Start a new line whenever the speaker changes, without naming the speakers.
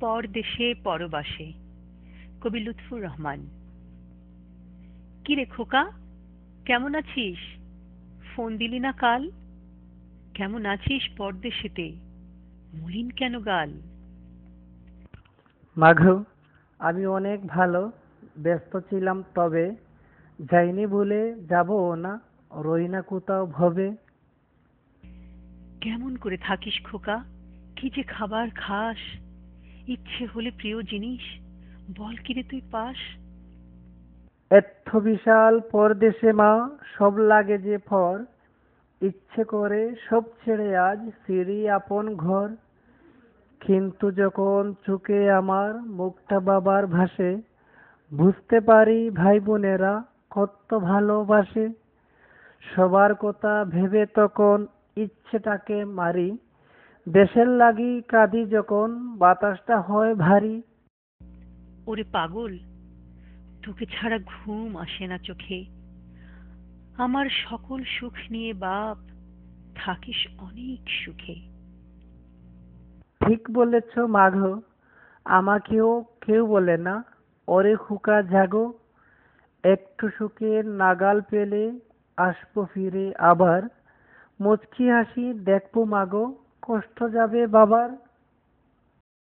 পরদেশে পরবাসে। কবি লুৎফর রহমান। কি রে খোকা, কেমন আছিস? ফোন দিলি না কাল? কেমন আছিস পরদেশেতে? মলিন কেন গাল?
মাঘু, আমি অনেক ভালো। ব্যস্ত ছিলাম তবে যাইনি ভুলে যাবও না, রই না কোথাও ভবে।
কেমন করে থাকিস খোকা? কি যে খাবার খাস? ইচ্ছে হলে প্রিয় জিনিস বল কিরে তুই পাস?
এত্থ বিশাল পরদেশে মা, সব লাগে যে ফর। ইচ্ছে করে সব ছেড়ে আজ ফিরি আপন ঘর। কিন্তু যখন চোখে আমার মুখটা বাবার ভাসে, বুঝতে পারি ভাই বোনেরা কত ভালোবাসে। সবার কথা ভেবে তখন ইচ্ছেটাকে মারি, দেশের লাগি কাঁদি যখন বাতাসটা হয় ভারী।
ওরে পাগল, তোকে ছাড়া ঘুম আসে না চোখে। আমার সকল সুখ নিয়ে বাপ থাকিস অনেক সুখে।
ঠিক বলেছ মাঘ, আমাকেও কেউ বলে না ওরে খোকা জাগো। একটু সুখের নাগাল পেলে আসবো ফিরে আবার। মুচকি হাসি দেখবো মাগো, কষ্ট যাবে বাবার।